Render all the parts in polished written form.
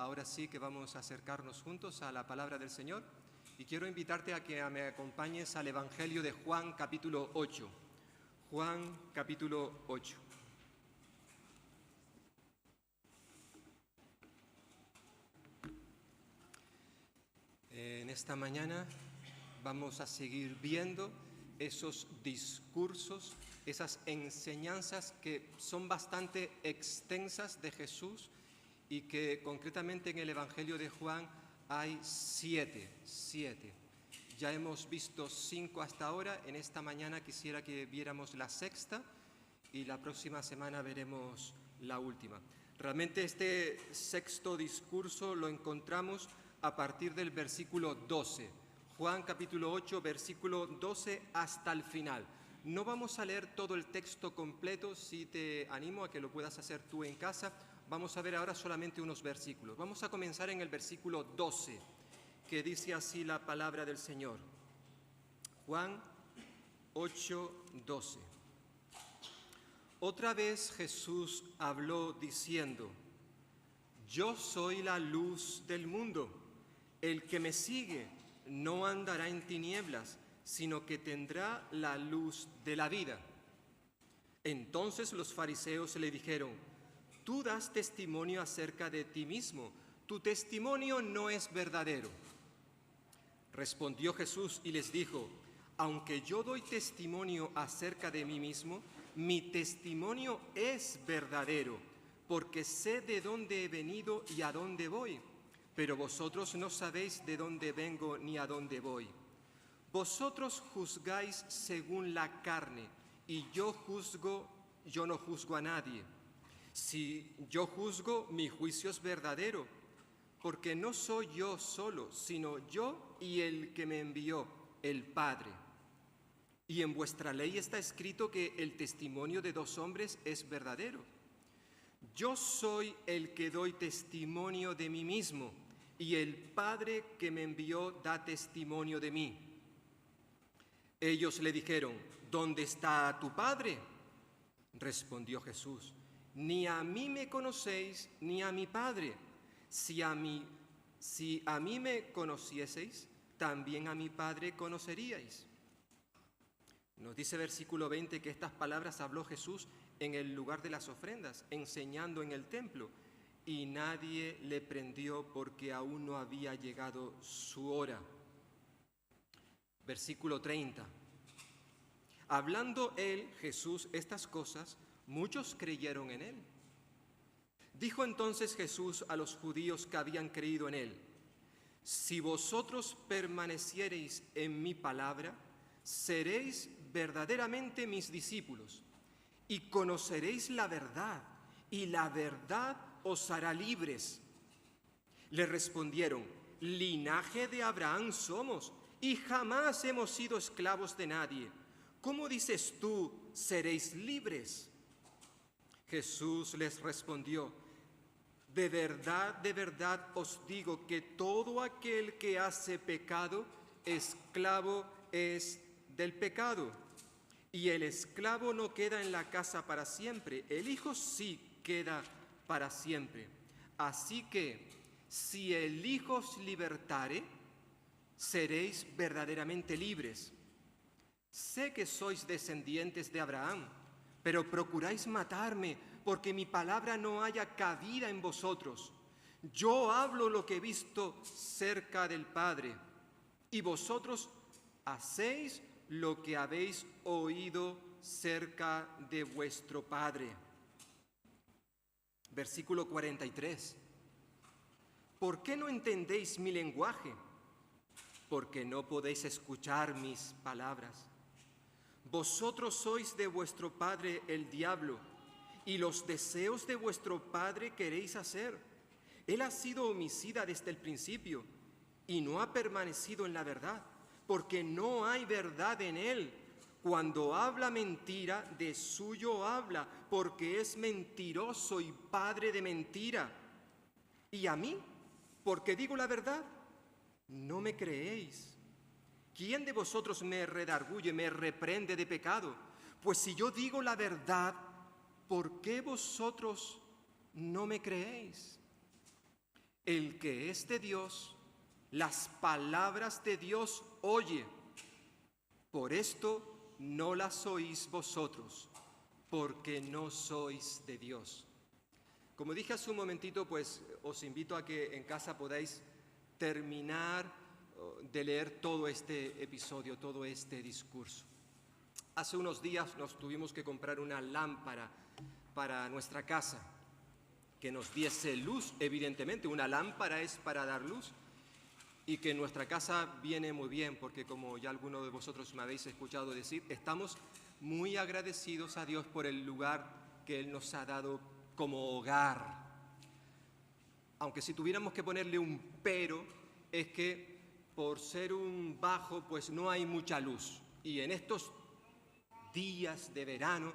ahora sí que vamos a acercarnos juntos a la palabra del Señor y quiero invitarte a que me acompañes al Evangelio de Juan capítulo 8. Juan capítulo 8. En esta mañana vamos a seguir viendo esos discursos, esas enseñanzas que son bastante extensas de Jesús y que concretamente en el Evangelio de Juan hay siete. Ya hemos visto 5 hasta ahora, en esta mañana quisiera que viéramos la sexta y la próxima semana veremos la última. Realmente este sexto discurso lo encontramos a partir del versículo 12. Juan capítulo 8, versículo 12 hasta el final. No vamos a leer todo el texto completo, sí te animo a que lo puedas hacer tú en casa. Vamos a ver ahora solamente unos versículos. Vamos a comenzar en el versículo 12, que dice así la palabra del Señor. Juan 8, 12. Otra vez Jesús habló diciendo: Yo soy la luz del mundo. El que me sigue no andará en tinieblas, sino que tendrá la luz de la vida. Entonces los fariseos le dijeron: Tú das testimonio acerca de ti mismo, tu testimonio no es verdadero. Respondió Jesús y les dijo: Aunque yo doy testimonio acerca de mí mismo, mi testimonio es verdadero, porque sé de dónde he venido y a dónde voy, pero vosotros no sabéis de dónde vengo ni a dónde voy. Vosotros juzgáis según la carne, y yo no juzgo a nadie. Si yo juzgo, mi juicio es verdadero, porque no soy yo solo, sino yo y el que me envió, el Padre. Y en vuestra ley está escrito que el testimonio de 2 hombres es verdadero. Yo soy el que doy testimonio de mí mismo, y el Padre que me envió da testimonio de mí. Ellos le dijeron: ¿Dónde está tu Padre? Respondió Jesús: Ni a mí me conocéis, ni a mi Padre. Si a mí me conocieseis, también a mi Padre conoceríais. Nos dice versículo 20 que estas palabras habló Jesús en el lugar de las ofrendas, enseñando en el templo, y nadie le prendió porque aún no había llegado su hora. Versículo 30. Hablando él, Jesús, estas cosas, muchos creyeron en él. Dijo entonces Jesús a los judíos que habían creído en él: Si vosotros permaneciereis en mi palabra, seréis verdaderamente mis discípulos, y conoceréis la verdad, y la verdad os hará libres. Le respondieron: Linaje de Abraham somos, y jamás hemos sido esclavos de nadie. ¿Cómo dices tú, seréis libres? Jesús les respondió: de verdad os digo que todo aquel que hace pecado, esclavo es del pecado. Y el esclavo no queda en la casa para siempre, el Hijo sí queda para siempre. Así que, si el Hijo os libertare, seréis verdaderamente libres. Sé que sois descendientes de Abraham, pero procuráis matarme, porque mi palabra no haya cabida en vosotros. Yo hablo lo que he visto cerca del Padre, y vosotros hacéis lo que habéis oído cerca de vuestro Padre. Versículo 43. ¿Por qué no entendéis mi lenguaje? Porque no podéis escuchar mis palabras. Vosotros sois de vuestro padre el diablo, y los deseos de vuestro padre queréis hacer. Él ha sido homicida desde el principio, y no ha permanecido en la verdad, porque no hay verdad en él. Cuando habla mentira, de suyo habla, porque es mentiroso y padre de mentira. Y a mí, porque digo la verdad, no me creéis. ¿Quién de vosotros me redarguye, me reprende de pecado? Pues si yo digo la verdad, ¿por qué vosotros no me creéis? El que es de Dios, las palabras de Dios oye. Por esto no las oís vosotros, porque no sois de Dios. Como dije hace un momentito, pues os invito a que en casa podáis terminar de leer todo este episodio, todo este discurso. Hace unos días nos tuvimos que comprar una lámpara para nuestra casa, que nos diese luz. Evidentemente, una lámpara es para dar luz, y que en nuestra casa viene muy bien, porque como ya algunos de vosotros me habéis escuchado decir, estamos muy agradecidos a Dios por el lugar que Él nos ha dado como hogar. Aunque si tuviéramos que ponerle un pero, es que por ser un bajo, pues no hay mucha luz. Y en estos días de verano,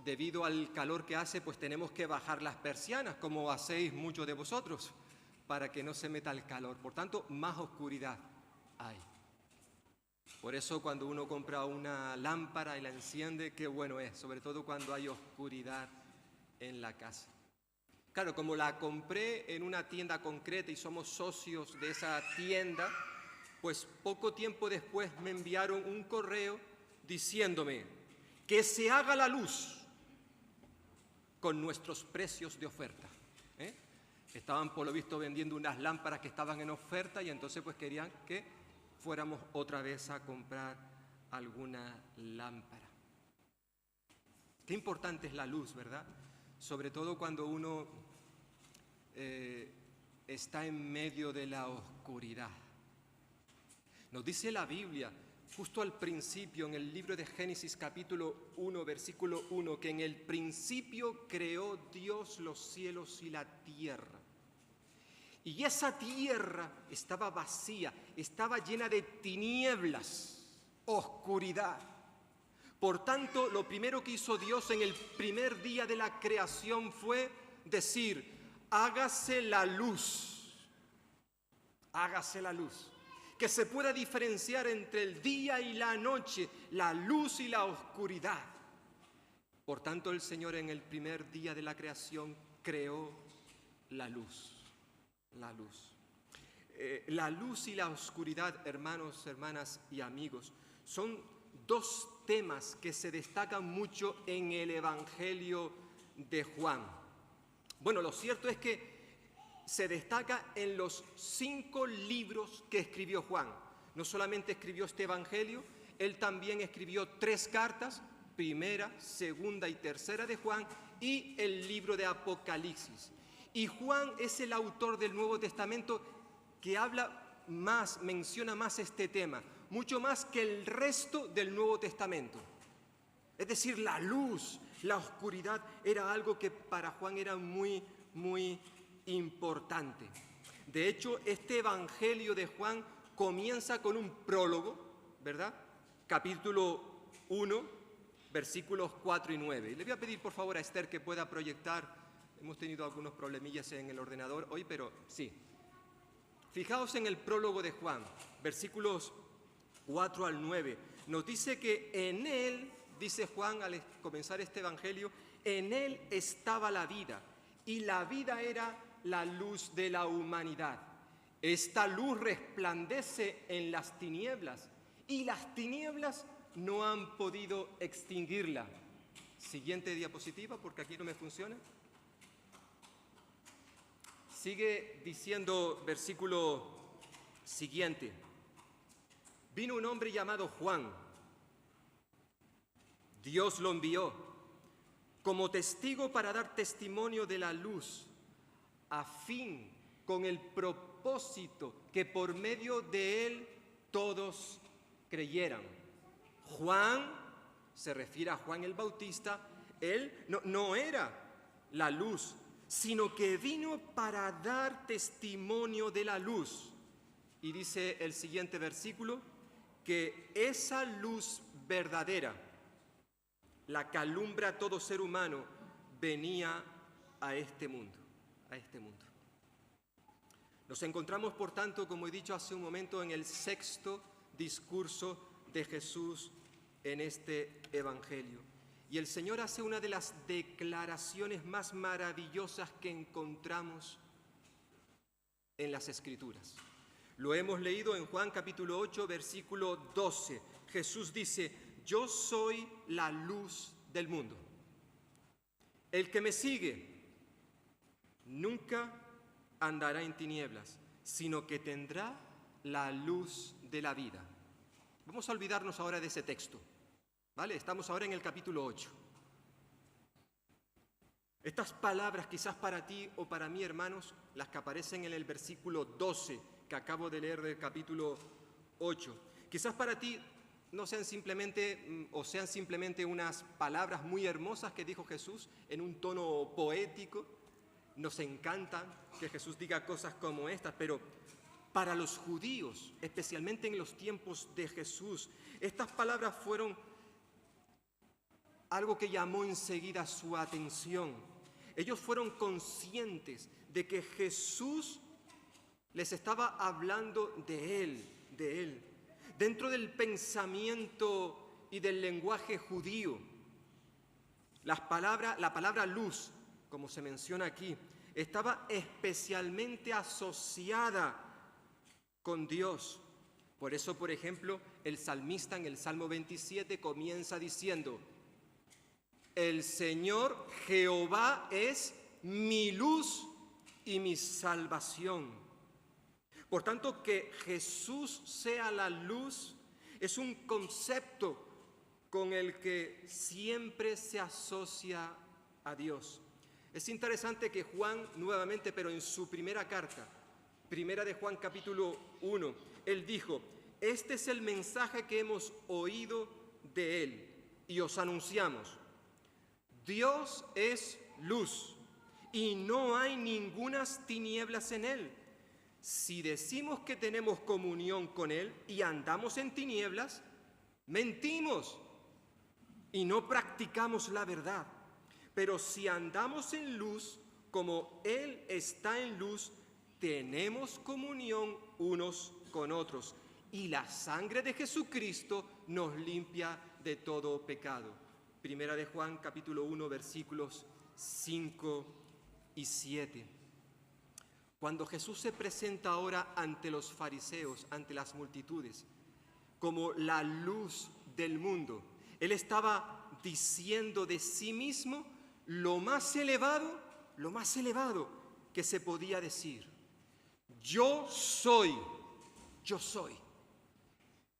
debido al calor que hace, pues tenemos que bajar las persianas, como hacéis muchos de vosotros, para que no se meta el calor. Por tanto, más oscuridad hay. Por eso cuando uno compra una lámpara y la enciende, qué bueno es, sobre todo cuando hay oscuridad en la casa. Claro, como la compré en una tienda concreta y somos socios de esa tienda, pues poco tiempo después me enviaron un correo diciéndome que se haga la luz con nuestros precios de oferta. Estaban por lo visto vendiendo unas lámparas que estaban en oferta y entonces pues querían que fuéramos otra vez a comprar alguna lámpara. Qué importante es la luz, ¿verdad? Sobre todo cuando uno está en medio de la oscuridad. Nos dice la Biblia, justo al principio, en el libro de Génesis capítulo 1, versículo 1, que en el principio creó Dios los cielos y la tierra. Y esa tierra estaba vacía, estaba llena de tinieblas, oscuridad. Por tanto, lo primero que hizo Dios en el primer día de la creación fue decir, hágase la luz, que se pueda diferenciar entre el día y la noche, la luz y la oscuridad. Por tanto, el Señor en el primer día de la creación creó la luz. La luz y la oscuridad, hermanos, hermanas y amigos, son dos temas que se destacan mucho en el Evangelio de Juan. Bueno, lo cierto es que se destaca en los 5 libros que escribió Juan. No solamente escribió este Evangelio, él también escribió 3 cartas, primera, segunda y tercera de Juan, y el libro de Apocalipsis. Y Juan es el autor del Nuevo Testamento que habla más, menciona más este tema, mucho más que el resto del Nuevo Testamento. Es decir, la luz, la oscuridad era algo que para Juan era muy, muy importante. De hecho, este Evangelio de Juan comienza con un prólogo, ¿verdad? Capítulo 1, versículos 4 y 9. Y le voy a pedir por favor a Esther que pueda proyectar. Hemos tenido algunos problemillas en el ordenador hoy, pero sí. Fijaos en el prólogo de Juan, versículos 4 al 9. Nos dice que en él, dice Juan al comenzar este evangelio, en él estaba la vida, y la vida era la luz de la humanidad. Esta luz resplandece en las tinieblas, y las tinieblas no han podido extinguirla. Siguiente diapositiva, porque aquí no me funciona. Sigue diciendo versículo siguiente. Vino un hombre llamado Juan. Dios lo envió como testigo para dar testimonio de la luz, a fin, con el propósito que por medio de él todos creyeran. Juan, se refiere a Juan el Bautista, él no era la luz, sino que vino para dar testimonio de la luz. Y dice el siguiente versículo, que esa luz verdadera, la que alumbra a todo ser humano, venía a este mundo, Nos encontramos, por tanto, como he dicho hace un momento, en el 6º discurso de Jesús en este Evangelio. Y el Señor hace una de las declaraciones más maravillosas que encontramos en las Escrituras. Lo hemos leído en Juan capítulo 8, versículo 12. Jesús dice: yo soy la luz del mundo. El que me sigue nunca andará en tinieblas, sino que tendrá la luz de la vida. Vamos a olvidarnos ahora de ese texto, ¿vale? Estamos ahora en el capítulo 8. Estas palabras quizás para ti o para mí, hermanos, las que aparecen en el versículo 12 que acabo de leer del capítulo 8, quizás para ti no sean simplemente sean simplemente unas palabras muy hermosas que dijo Jesús en un tono poético. Nos encanta que Jesús diga cosas como estas, pero para los judíos, especialmente en los tiempos de Jesús, estas palabras fueron algo que llamó enseguida su atención. Ellos fueron conscientes de que Jesús les estaba hablando de Él. Dentro del pensamiento y del lenguaje judío, la palabra luz, como se menciona aquí, estaba especialmente asociada con Dios. Por eso, por ejemplo, el salmista en el Salmo 27 comienza diciendo: el Señor Jehová es mi luz y mi salvación. Por tanto, que Jesús sea la luz es un concepto con el que siempre se asocia a Dios. Es interesante que Juan, nuevamente, pero en su primera carta, primera de Juan capítulo 1, él dijo: este es el mensaje que hemos oído de él y os anunciamos. Dios es luz y no hay ningunas tinieblas en él. Si decimos que tenemos comunión con él y andamos en tinieblas, mentimos y no practicamos la verdad. Pero si andamos en luz, como él está en luz, tenemos comunión unos con otros. Y la sangre de Jesucristo nos limpia de todo pecado. Primera de Juan, capítulo 1, versículos 5 y 7. Cuando Jesús se presenta ahora ante los fariseos, ante las multitudes, como la luz del mundo, Él estaba diciendo de sí mismo lo más elevado que se podía decir. Yo soy.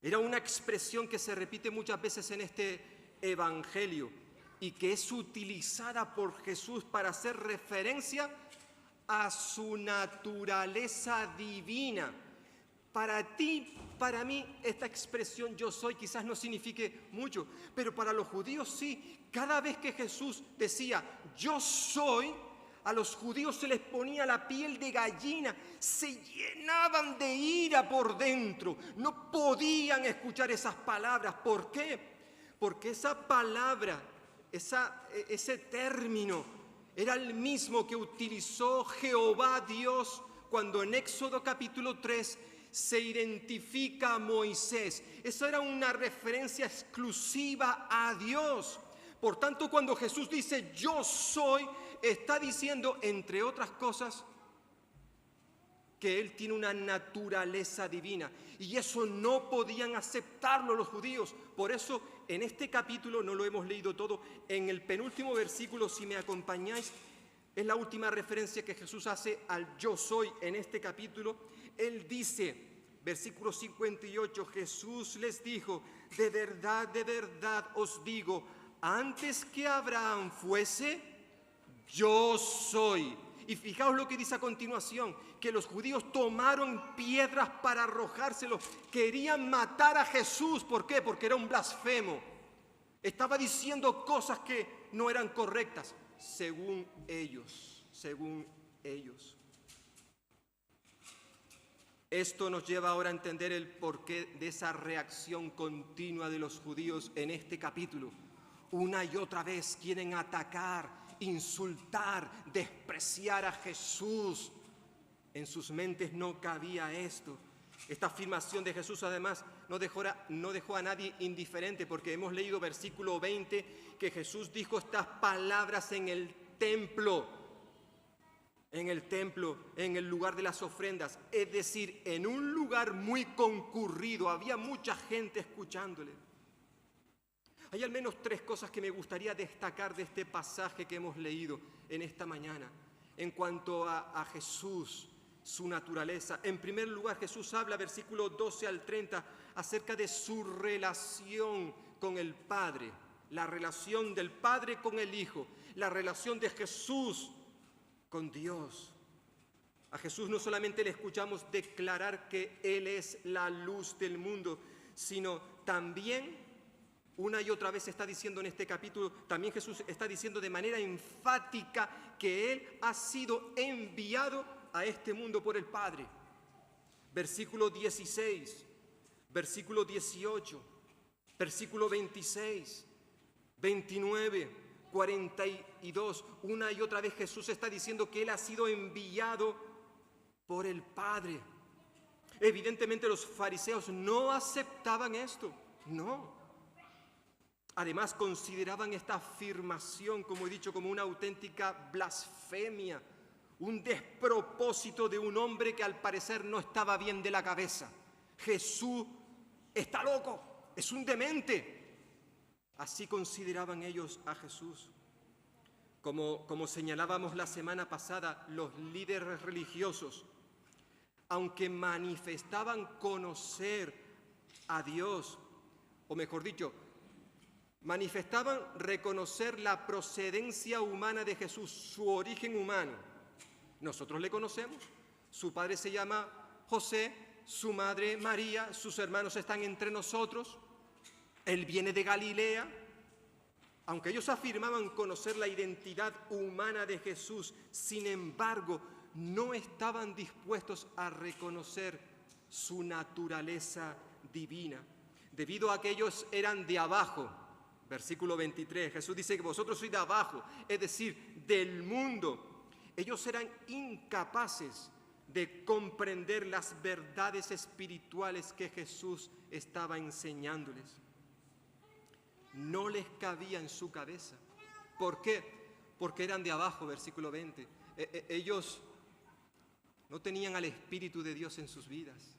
Era una expresión que se repite muchas veces en este evangelio y que es utilizada por Jesús para hacer referencia a su naturaleza divina. Para ti, para mí, esta expresión yo soy quizás no signifique mucho, pero para los judíos sí. Cada vez que Jesús decía yo soy, a los judíos se les ponía la piel de gallina, se llenaban de ira por dentro, no podían escuchar esas palabras. ¿Por qué? Porque esa palabra, ese término, era el mismo que utilizó Jehová Dios cuando en Éxodo capítulo 3 se identifica a Moisés. Esa era una referencia exclusiva a Dios. Por tanto, cuando Jesús dice yo soy, está diciendo, entre otras cosas, que Él tiene una naturaleza divina. Y eso no podían aceptarlo los judíos. Por eso, en este capítulo, no lo hemos leído todo, en el penúltimo versículo, si me acompañáis, es la última referencia que Jesús hace al yo soy en este capítulo. Él dice, versículo 58, Jesús les dijo: de verdad os digo, antes que Abraham fuese, yo soy. Y fijaos lo que dice a continuación, que los judíos tomaron piedras para arrojárselo. Querían matar a Jesús. ¿Por qué? Porque era un blasfemo. Estaba diciendo cosas que no eran correctas, según ellos. Esto nos lleva ahora a entender el porqué de esa reacción continua de los judíos en este capítulo. Una y otra vez quieren atacar, insultar, despreciar a Jesús. En sus mentes no cabía esto. Esta afirmación de Jesús además no dejó a nadie indiferente, porque hemos leído versículo 20 que Jesús dijo estas palabras en el templo. en el templo, en el lugar de las ofrendas, es decir, en un lugar muy concurrido, había mucha gente escuchándole. Hay al menos 3 cosas que me gustaría destacar de este pasaje que hemos leído en esta mañana, en cuanto a Jesús, su naturaleza. En primer lugar, Jesús habla, versículos 12 al 30, acerca de su relación con el Padre, la relación del Padre con el Hijo, la relación de Jesús con Dios. A Jesús no solamente le escuchamos declarar que Él es la luz del mundo, sino también, una y otra vez está diciendo en este capítulo, también Jesús está diciendo de manera enfática que Él ha sido enviado a este mundo por el Padre. Versículo 16, versículo 18, versículo 26, 29, 42, una y otra vez Jesús está diciendo que Él ha sido enviado por el Padre. Evidentemente los fariseos no aceptaban esto, no. Además consideraban esta afirmación, como he dicho, como una auténtica blasfemia, un despropósito de un hombre que al parecer no estaba bien de la cabeza. Jesús está loco, es un demente. Así consideraban ellos a Jesús. Como señalábamos la semana pasada, los líderes religiosos, aunque manifestaban conocer a Dios, o mejor dicho, manifestaban reconocer la procedencia humana de Jesús, su origen humano. Nosotros le conocemos. Su padre se llama José, su madre María, sus hermanos están entre nosotros. Él viene de Galilea. Aunque ellos afirmaban conocer la identidad humana de Jesús, sin embargo, no estaban dispuestos a reconocer su naturaleza divina, debido a que ellos eran de abajo. Versículo 23, Jesús dice que vosotros sois de abajo, es decir, del mundo. Ellos eran incapaces de comprender las verdades espirituales que Jesús estaba enseñándoles. No les cabía en su cabeza. ¿Por qué? Porque eran de abajo, versículo 20. Ellos no tenían al Espíritu de Dios en sus vidas.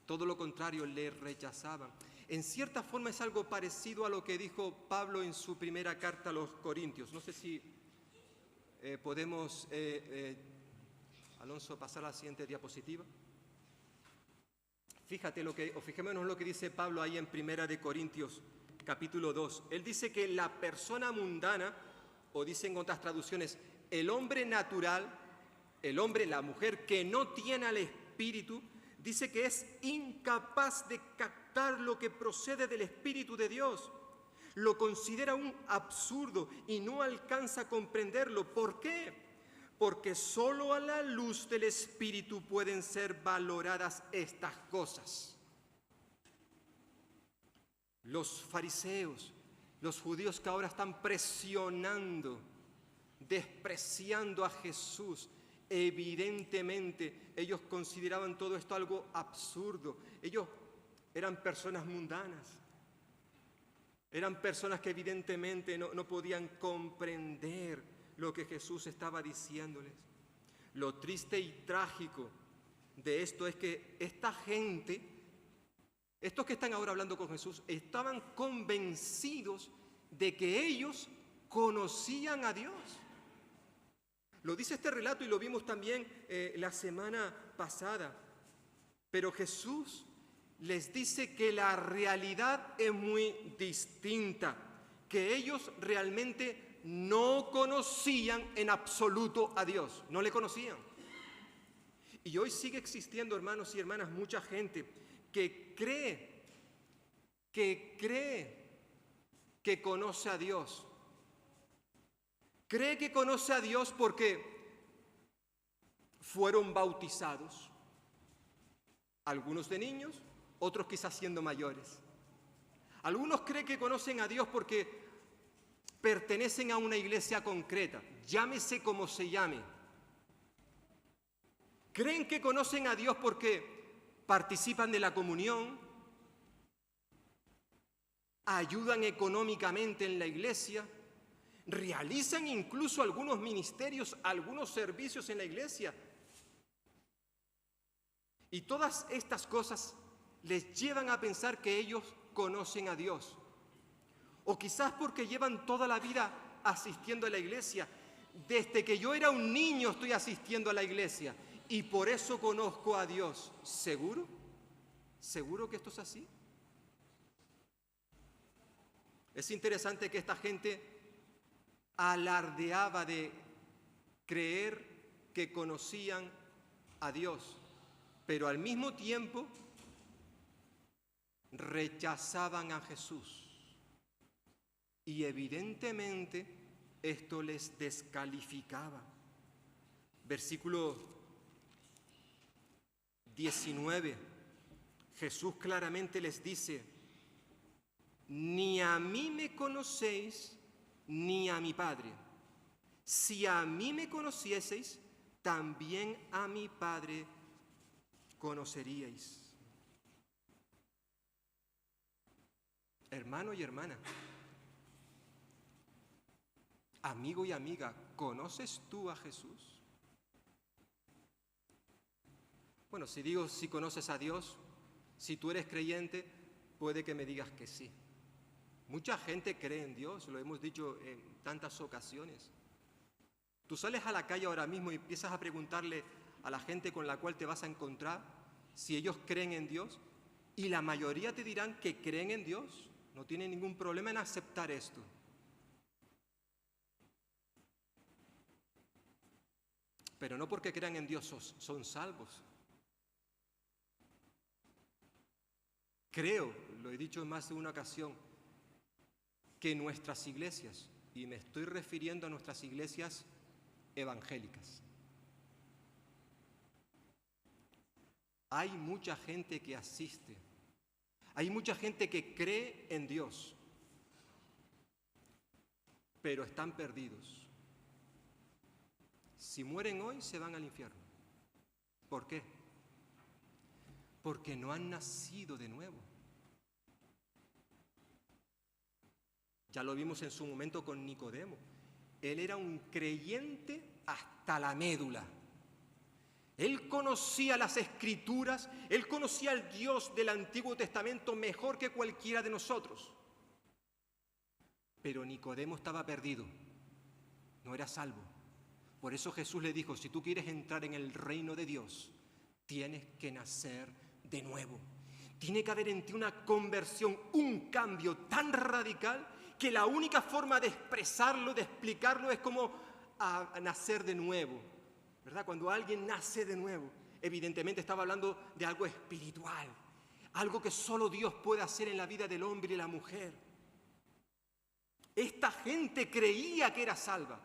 Todo lo contrario, le rechazaban. En cierta forma es algo parecido a lo que dijo Pablo en su primera carta a los Corintios. No sé si podemos, Alonso, pasar a la siguiente diapositiva. Fijémonos lo que dice Pablo ahí en Primera de Corintios, capítulo 2. Él dice que la persona mundana, o dicen otras traducciones, el hombre natural, el hombre, la mujer que no tiene al Espíritu, dice que es incapaz de captar lo que procede del Espíritu de Dios. Lo considera un absurdo y no alcanza a comprenderlo. ¿Por qué? Porque solo a la luz del Espíritu pueden ser valoradas estas cosas. Los fariseos, los judíos que ahora están presionando, despreciando a Jesús, evidentemente ellos consideraban todo esto algo absurdo. Ellos eran personas mundanas, eran personas que evidentemente no podían comprender lo que Jesús estaba diciéndoles. Lo triste y trágico de esto es que esta gente, estos que están ahora hablando con Jesús, estaban convencidos de que ellos conocían a Dios. Lo dice este relato y lo vimos también la semana pasada. Pero Jesús les dice que la realidad es muy distinta, que ellos realmente no conocían en absoluto a Dios, no le conocían. Y hoy sigue existiendo, hermanos y hermanas, mucha gente que cree que conoce a Dios. Cree que conoce a Dios porque fueron bautizados, algunos de niños, otros quizás siendo mayores. Algunos creen que conocen a Dios porque pertenecen a una iglesia concreta, llámese como se llame. Creen que conocen a Dios porque participan de la comunión, ayudan económicamente en la iglesia, realizan incluso algunos ministerios, algunos servicios en la iglesia. Y todas estas cosas les llevan a pensar que ellos conocen a Dios. O quizás porque llevan toda la vida asistiendo a la iglesia. Desde que yo era un niño estoy asistiendo a la iglesia y por eso conozco a Dios. ¿Seguro? ¿Seguro que esto es así? Es interesante que esta gente alardeaba de creer que conocían a Dios, pero al mismo tiempo rechazaban a Jesús. Y evidentemente esto les descalificaba. Versículo 19, Jesús claramente les dice: ni a mí me conocéis, ni a mi Padre. Si a mí me conocieseis, también a mi Padre conoceríais. Hermano y hermana, amigo y amiga, ¿conoces tú a Jesús? Bueno, si digo si conoces a Dios, si tú eres creyente, puede que me digas que sí. Mucha gente cree en Dios, lo hemos dicho en tantas ocasiones. Tú sales a la calle ahora mismo y empiezas a preguntarle a la gente con la cual te vas a encontrar si ellos creen en Dios, y la mayoría te dirán que creen en Dios. No tienen ningún problema en aceptar esto. Pero no porque crean en Dios son salvos. Creo, lo he dicho en más de una ocasión, que nuestras iglesias, y me estoy refiriendo a nuestras iglesias evangélicas, hay mucha gente que asiste, hay mucha gente que cree en Dios, pero están perdidos. Si mueren hoy, se van al infierno. ¿Por qué? Porque no han nacido de nuevo. Ya lo vimos en su momento con Nicodemo. Él era un creyente hasta la médula. Él conocía las Escrituras, él conocía al Dios del Antiguo Testamento mejor que cualquiera de nosotros. Pero Nicodemo estaba perdido, no era salvo. Por eso Jesús le dijo: si tú quieres entrar en el reino de Dios, tienes que nacer de nuevo. Tiene que haber en ti una conversión, un cambio tan radical que la única forma de expresarlo, de explicarlo, es como a nacer de nuevo, ¿verdad? Cuando alguien nace de nuevo, evidentemente estaba hablando de algo espiritual, algo que solo Dios puede hacer en la vida del hombre y la mujer. Esta gente creía que era salva.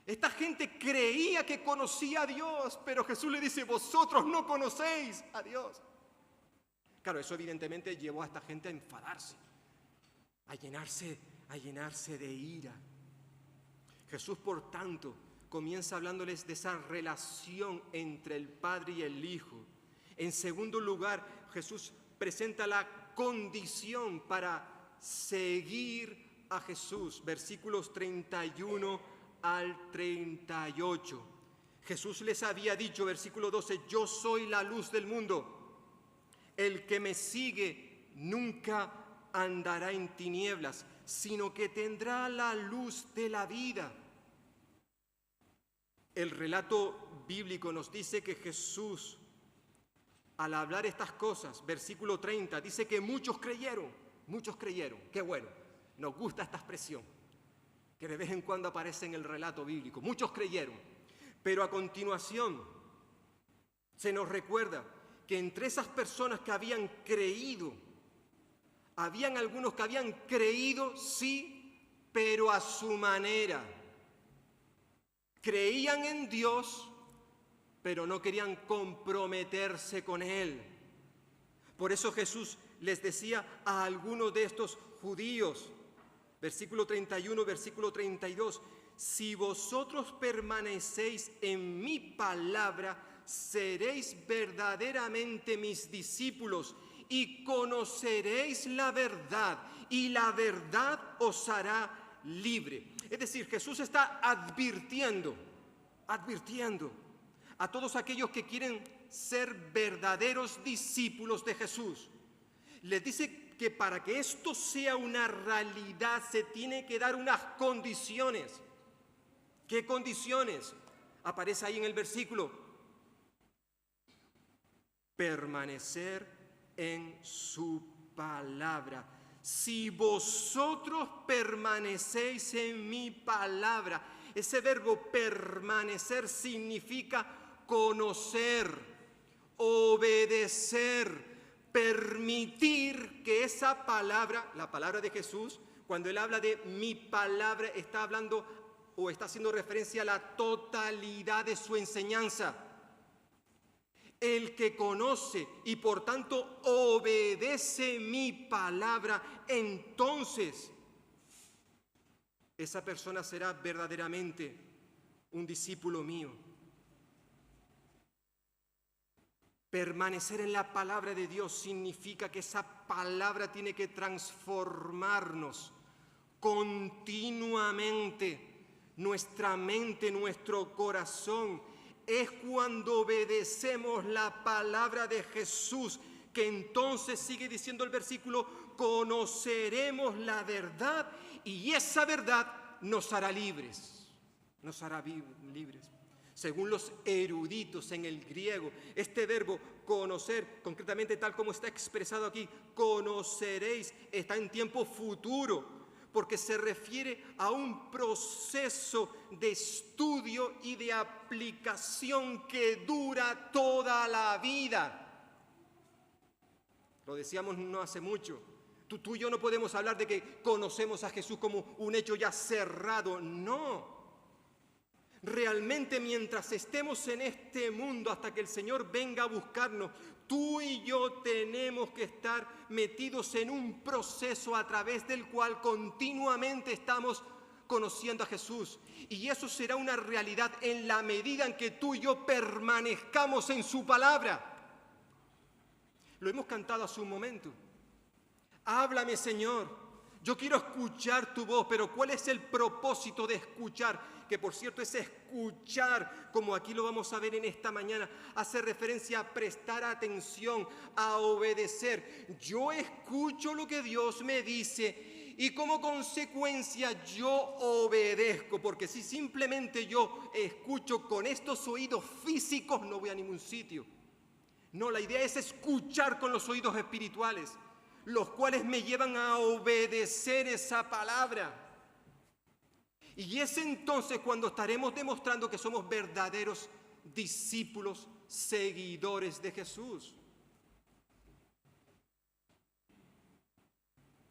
Esta gente creía que conocía a Dios, pero Jesús le dice: vosotros no conocéis a Dios. Claro, eso evidentemente llevó a esta gente a enfadarse, a llenarse de ira. Jesús, por tanto, comienza hablándoles de esa relación entre el Padre y el Hijo. En segundo lugar, Jesús presenta la condición para seguir a Jesús. Versículos 31 al 38. Jesús les había dicho, versículo 12: yo soy la luz del mundo. El que me sigue nunca andará en tinieblas, sino que tendrá la luz de la vida. El relato bíblico nos dice que Jesús, al hablar estas cosas, versículo 30, dice que muchos creyeron. Qué bueno, nos gusta esta expresión, que de vez en cuando aparece en el relato bíblico. Muchos creyeron, pero a continuación se nos recuerda que entre esas personas que habían creído, habían algunos que habían creído, sí, pero a su manera. Creían en Dios, pero no querían comprometerse con Él. Por eso Jesús les decía a algunos de estos judíos, versículo 31, versículo 32, si vosotros permanecéis en mi palabra, seréis verdaderamente mis discípulos y conoceréis la verdad, y la verdad os hará libre. Es decir, Jesús está advirtiendo a todos aquellos que quieren ser verdaderos discípulos de Jesús. Les dice que para que esto sea una realidad se tiene que dar unas condiciones. ¿Qué condiciones? Aparece ahí en el versículo. Permanecer en su palabra. Si vosotros permanecéis en mi palabra. Ese verbo permanecer significa conocer, obedecer, permitir que esa palabra, la palabra de Jesús, cuando Él habla de mi palabra, está hablando o está haciendo referencia a la totalidad de su enseñanza. El que conoce y por tanto obedece mi palabra, entonces esa persona será verdaderamente un discípulo mío. Permanecer en la palabra de Dios significa que esa palabra tiene que transformarnos continuamente, nuestra mente, nuestro corazón. Es cuando obedecemos la palabra de Jesús que entonces, sigue diciendo el versículo, conoceremos la verdad y esa verdad nos hará libres. Nos hará libres. Según los eruditos en el griego, este verbo conocer, concretamente tal como está expresado aquí, conoceréis, está en tiempo futuro, porque se refiere a un proceso de estudio y de aplicación que dura toda la vida. Lo decíamos no hace mucho. Tú y yo no podemos hablar de que conocemos a Jesús como un hecho ya cerrado. No. Realmente mientras estemos en este mundo hasta que el Señor venga a buscarnos, tú y yo tenemos que estar metidos en un proceso a través del cual continuamente estamos conociendo a Jesús. Y eso será una realidad en la medida en que tú y yo permanezcamos en su palabra. Lo hemos cantado hace un momento. Háblame, Señor. Yo quiero escuchar tu voz, pero ¿cuál es el propósito de escuchar? Que por cierto es escuchar, como aquí lo vamos a ver en esta mañana, hace referencia a prestar atención, a obedecer. Yo escucho lo que Dios me dice y como consecuencia yo obedezco, porque si simplemente yo escucho con estos oídos físicos no voy a ningún sitio. No, la idea es escuchar con los oídos espirituales, los cuales me llevan a obedecer esa palabra. Y es entonces cuando estaremos demostrando que somos verdaderos discípulos, seguidores de Jesús.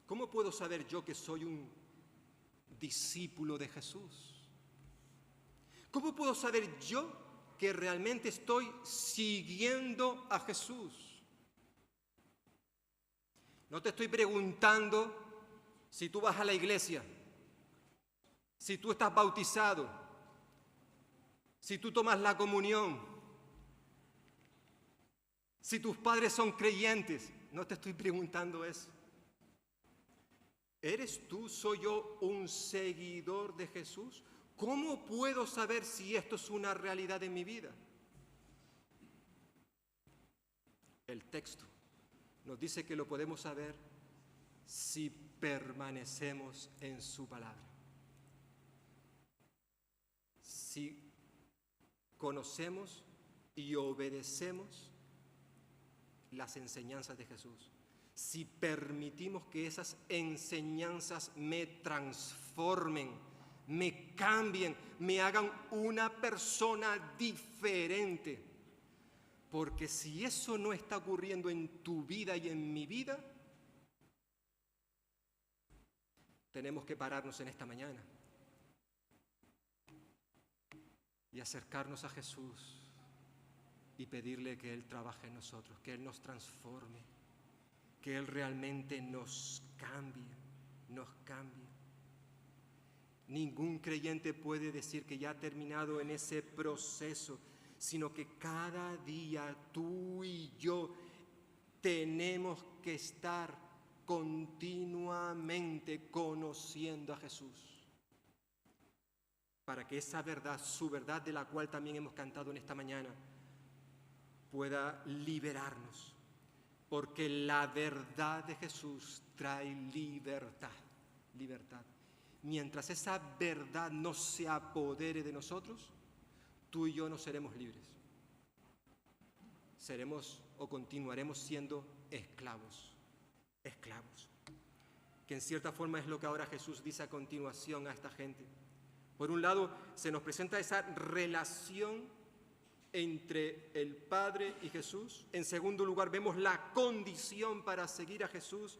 ¿Cómo puedo saber yo que soy un discípulo de Jesús? ¿Cómo puedo saber yo que realmente estoy siguiendo a Jesús? No te estoy preguntando si tú vas a la iglesia, si tú estás bautizado, si tú tomas la comunión, si tus padres son creyentes. No te estoy preguntando eso. ¿Eres tú, soy yo, un seguidor de Jesús? ¿Cómo puedo saber si esto es una realidad en mi vida? El texto nos dice que lo podemos saber si permanecemos en su palabra. Si conocemos y obedecemos las enseñanzas de Jesús. Si permitimos que esas enseñanzas me transformen, me cambien, me hagan una persona diferente. Porque si eso no está ocurriendo en tu vida y en mi vida, tenemos que pararnos en esta mañana y acercarnos a Jesús y pedirle que Él trabaje en nosotros, que Él nos transforme, que Él realmente nos cambie, nos cambie. Ningún creyente puede decir que ya ha terminado en ese proceso, sino que cada día tú y yo tenemos que estar continuamente conociendo a Jesús. para que esa verdad, su verdad de la cual también hemos cantado en esta mañana, pueda liberarnos. Porque la verdad de Jesús trae libertad, libertad. Mientras esa verdad no se apodere de nosotros, tú y yo no seremos libres. Seremos o continuaremos siendo esclavos, esclavos. Que en cierta forma es lo que ahora Jesús dice a continuación a esta gente. Por un lado, se nos presenta esa relación entre el Padre y Jesús. En segundo lugar, vemos la condición para seguir a Jesús.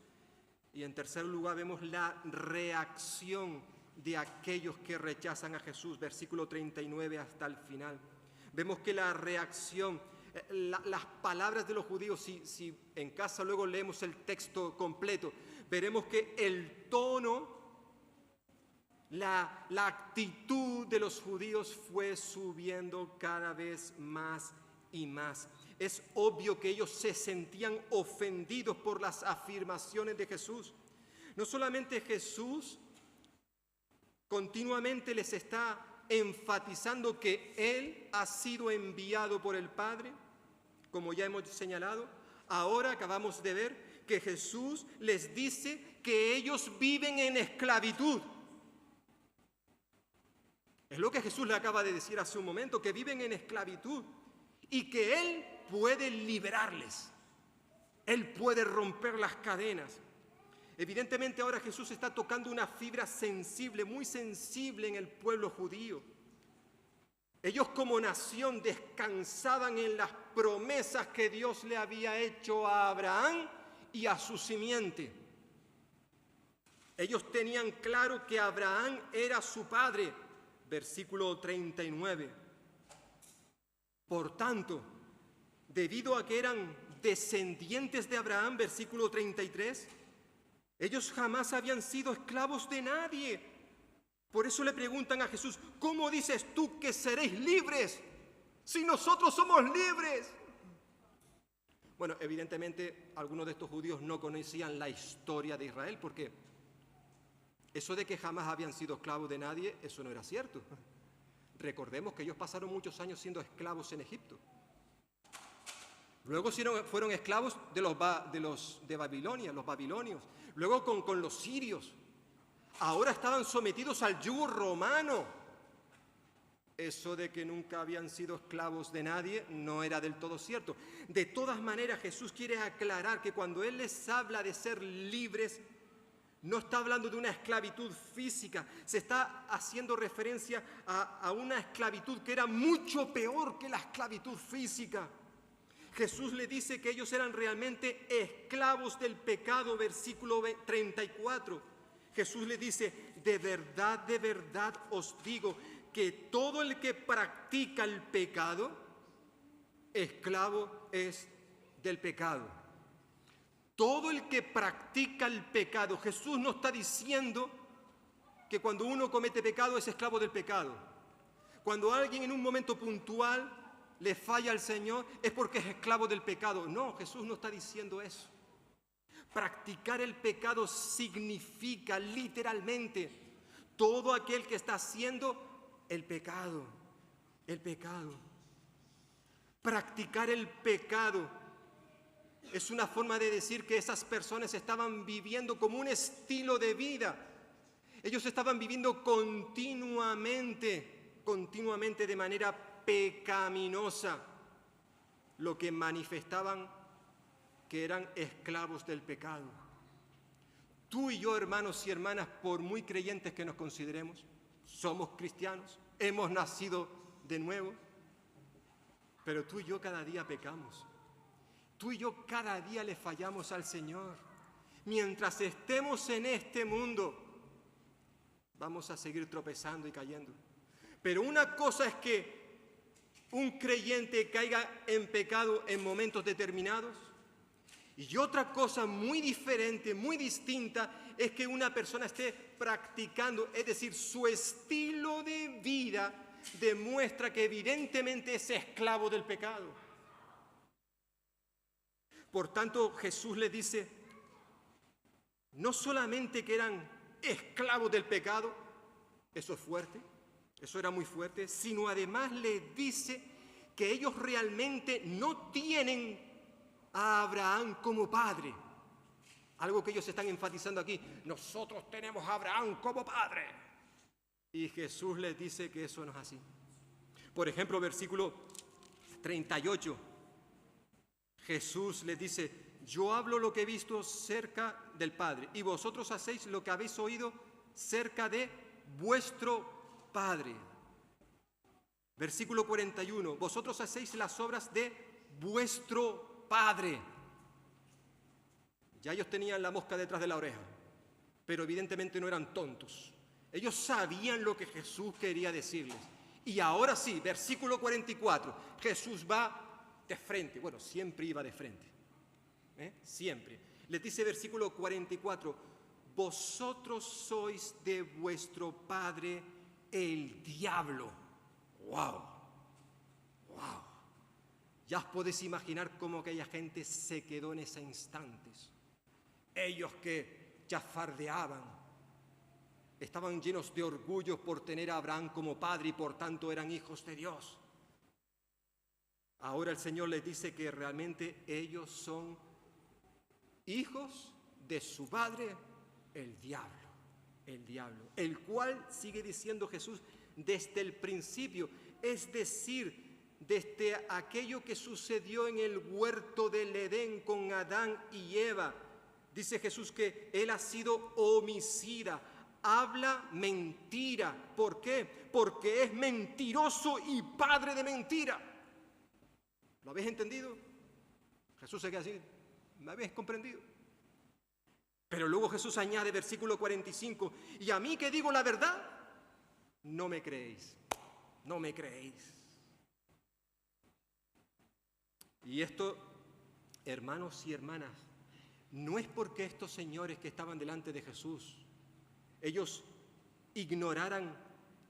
Y en tercer lugar, vemos la reacción de aquellos que rechazan a Jesús, versículo 39 hasta el final. Vemos que la reacción, las palabras de los judíos, si en casa luego leemos el texto completo, veremos que el tono, la actitud de los judíos fue subiendo cada vez más y más. Es obvio que ellos se sentían ofendidos por las afirmaciones de Jesús. No solamente Jesús continuamente les está enfatizando que Él ha sido enviado por el Padre, como ya hemos señalado, ahora acabamos de ver que Jesús les dice que ellos viven en esclavitud. Es lo que Jesús le acaba de decir hace un momento, que viven en esclavitud y que Él puede liberarles. Él puede romper las cadenas. Evidentemente ahora Jesús está tocando una fibra sensible, muy sensible en el pueblo judío. Ellos como nación descansaban en las promesas que Dios le había hecho a Abraham y a su simiente. Ellos tenían claro que Abraham era su padre, versículo 39. Por tanto, debido a que eran descendientes de Abraham, versículo 33, ellos jamás habían sido esclavos de nadie. Por eso le preguntan a Jesús, ¿cómo dices tú que seréis libres si nosotros somos libres? Bueno, evidentemente algunos de estos judíos no conocían la historia de Israel, porque eso de que jamás habían sido esclavos de nadie, eso no era cierto. Recordemos que ellos pasaron muchos años siendo esclavos en Egipto. Luego fueron esclavos de Babilonia, los babilonios. Luego con los sirios. Ahora estaban sometidos al yugo romano. Eso de que nunca habían sido esclavos de nadie no era del todo cierto. De todas maneras, Jesús quiere aclarar que cuando Él les habla de ser libres, no está hablando de una esclavitud física, se está haciendo referencia a una esclavitud que era mucho peor que la esclavitud física. Jesús le dice que ellos eran realmente esclavos del pecado, versículo 34. Jesús le dice, de verdad os digo que todo el que practica el pecado, esclavo es del pecado. Todo el que practica el pecado, Jesús no está diciendo que cuando uno comete pecado es esclavo del pecado. Cuando alguien en un momento puntual le falla al Señor es porque es esclavo del pecado. No, Jesús no está diciendo eso. Practicar el pecado significa literalmente todo aquel que está haciendo el pecado. El pecado. Practicar el pecado es una forma de decir que esas personas estaban viviendo como un estilo de vida. Ellos estaban viviendo continuamente de manera pecaminosa, lo que manifestaban que eran esclavos del pecado. Tú y yo, hermanos y hermanas, por muy creyentes que nos consideremos, somos cristianos, hemos nacido de nuevo, pero tú y yo cada día pecamos. Tú y yo cada día le fallamos al Señor. Mientras estemos en este mundo, vamos a seguir tropezando y cayendo. Pero una cosa es que un creyente caiga en pecado en momentos determinados, y otra cosa muy diferente, muy distinta, es que una persona esté practicando, es decir, su estilo de vida demuestra que evidentemente es esclavo del pecado. Por tanto, Jesús les dice, no solamente que eran esclavos del pecado, eso es fuerte, eso era muy fuerte, sino además les dice que ellos realmente no tienen a Abraham como padre. Algo que ellos están enfatizando aquí: nosotros tenemos a Abraham como padre. Y Jesús les dice que eso no es así. Por ejemplo, versículo 38, Jesús les dice: yo hablo lo que he visto cerca del Padre, y vosotros hacéis lo que habéis oído cerca de vuestro Padre. Versículo 41, vosotros hacéis las obras de vuestro Padre. Ya ellos tenían la mosca detrás de la oreja, pero evidentemente no eran tontos. Ellos sabían lo que Jesús quería decirles. Y ahora sí, versículo 44, Jesús va de frente. Bueno, siempre iba de frente. Siempre. Les dice versículo 44, vosotros sois de vuestro padre el diablo. ¡Wow! ¡Wow! Ya os podéis imaginar cómo aquella gente se quedó en ese instante. Ellos que chafardeaban, estaban llenos de orgullo por tener a Abraham como padre y por tanto eran hijos de Dios. Ahora el Señor les dice que realmente ellos son hijos de su padre, el diablo, el cual, sigue diciendo Jesús, desde el principio, es decir, desde aquello que sucedió en el huerto del Edén con Adán y Eva. Dice Jesús que él ha sido homicida, habla mentira. ¿Por qué? Porque es mentiroso y padre de mentira. ¿Lo habéis entendido? Jesús se queda así: ¿me habéis comprendido? Pero luego Jesús añade, versículo 45, y a mí que digo la verdad, no me creéis, no me creéis. Y esto, hermanos y hermanas, no es porque estos señores que estaban delante de Jesús, ellos ignoraran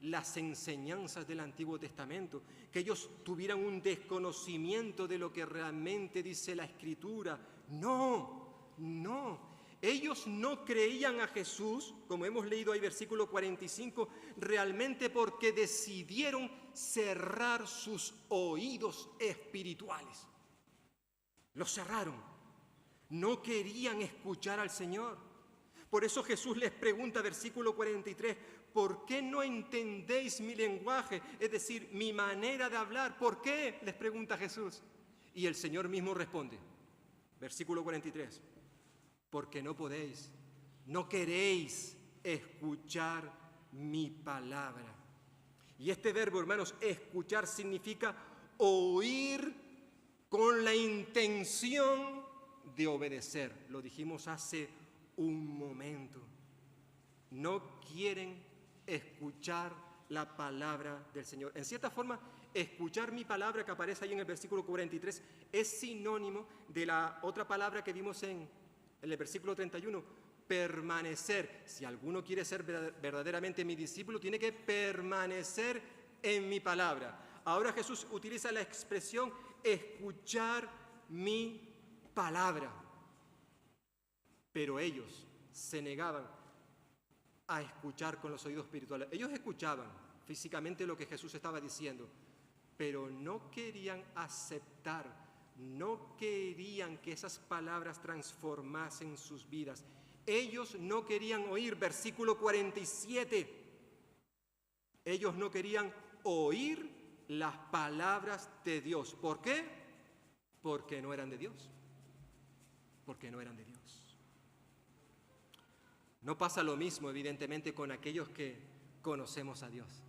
las enseñanzas del Antiguo Testamento, que ellos tuvieran un desconocimiento de lo que realmente dice la Escritura. No, no. Ellos no creían a Jesús, como hemos leído ahí versículo 45, realmente porque decidieron cerrar sus oídos espirituales. Los cerraron. No querían escuchar al Señor. Por eso Jesús les pregunta, versículo 43, ¿por qué no entendéis mi lenguaje? Es decir, mi manera de hablar. ¿Por qué? Les pregunta Jesús. Y el Señor mismo responde, versículo 43, porque no podéis, no queréis escuchar mi palabra. Y este verbo, hermanos, escuchar, significa oír con la intención de obedecer. Lo dijimos hace un momento. No quieren escuchar la palabra del Señor. En cierta forma, escuchar mi palabra que aparece ahí en el versículo 43 es sinónimo de la otra palabra que vimos en el versículo 31, permanecer. Si alguno quiere ser verdaderamente mi discípulo, tiene que permanecer en mi palabra. Ahora Jesús utiliza la expresión escuchar mi palabra. Pero ellos se negaban a escuchar con los oídos espirituales. Ellos escuchaban físicamente lo que Jesús estaba diciendo, pero no querían aceptar, no querían que esas palabras transformasen sus vidas. Ellos no querían oír, versículo 47, ellos no querían oír las palabras de Dios. ¿Por qué? Porque no eran de Dios. Porque no eran de Dios. No pasa lo mismo, evidentemente, con aquellos que conocemos a Dios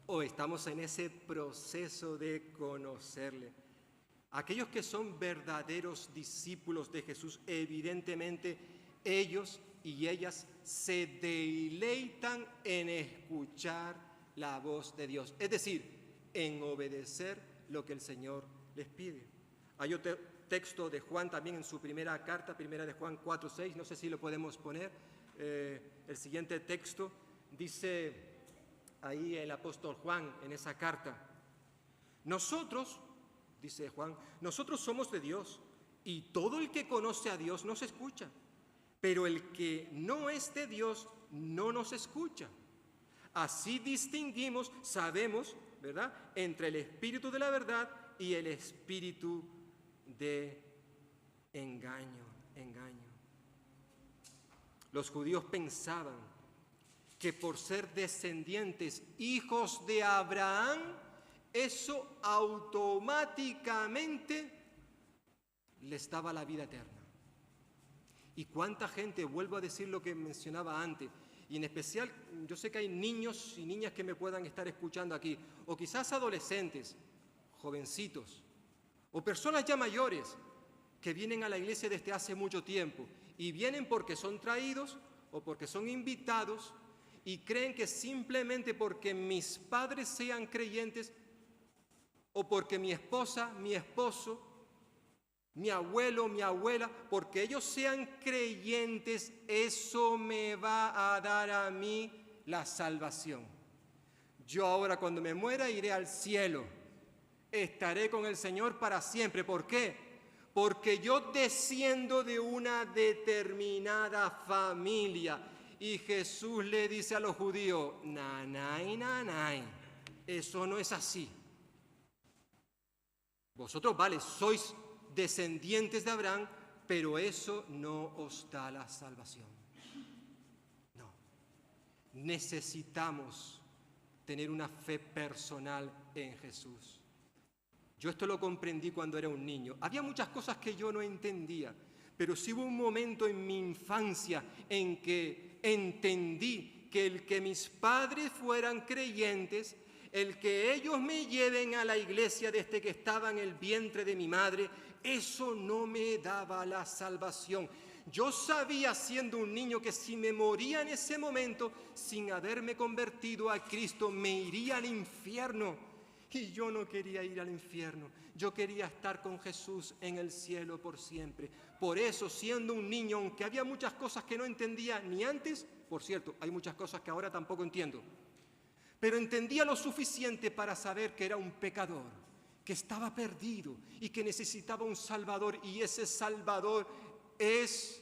o estamos en ese proceso de conocerle. Aquellos que son verdaderos discípulos de Jesús, evidentemente, ellos y ellas se deleitan en escuchar la voz de Dios, es decir, en obedecer lo que el Señor les pide. Hay otro texto de Juan también en su primera carta, primera de Juan 4:6, no sé si lo podemos poner. El siguiente texto dice ahí el apóstol Juan en esa carta: nosotros, dice Juan, nosotros somos de Dios y todo el que conoce a Dios nos escucha, pero el que no es de Dios no nos escucha. Así distinguimos, sabemos, ¿verdad?, entre el espíritu de la verdad y el espíritu de engaño. Los judíos pensaban que por ser descendientes, hijos de Abraham, eso automáticamente les daba la vida eterna. ¿Y cuánta gente, vuelvo a decir lo que mencionaba antes, y en especial yo sé que hay niños y niñas que me puedan estar escuchando aquí, o quizás adolescentes, jovencitos, o personas ya mayores que vienen a la iglesia desde hace mucho tiempo y vienen porque son traídos o porque son invitados y creen que simplemente porque mis padres sean creyentes o porque mi esposa, mi esposo, mi abuelo, mi abuela, porque ellos sean creyentes, eso me va a dar a mí la salvación. Yo ahora cuando me muera iré al cielo, estaré con el Señor para siempre. ¿Por qué? Porque yo desciendo de una determinada familia. Y Jesús le dice a los judíos, nanay, nanay, eso no es así. Vosotros, vale, sois descendientes de Abraham, pero eso no os da la salvación. No. Necesitamos tener una fe personal en Jesús. Yo esto lo comprendí cuando era un niño. Había muchas cosas que yo no entendía, pero sí hubo un momento en mi infancia en que entendí que el que mis padres fueran creyentes, el que ellos me lleven a la iglesia desde que estaba en el vientre de mi madre, eso no me daba la salvación. Yo sabía siendo un niño que si me moría en ese momento sin haberme convertido a Cristo, me iría al infierno. Y yo no quería ir al infierno, yo quería estar con Jesús en el cielo por siempre. Por eso, siendo un niño, aunque había muchas cosas que no entendía ni antes, por cierto, hay muchas cosas que ahora tampoco entiendo, pero entendía lo suficiente para saber que era un pecador, que estaba perdido y que necesitaba un Salvador, y ese Salvador es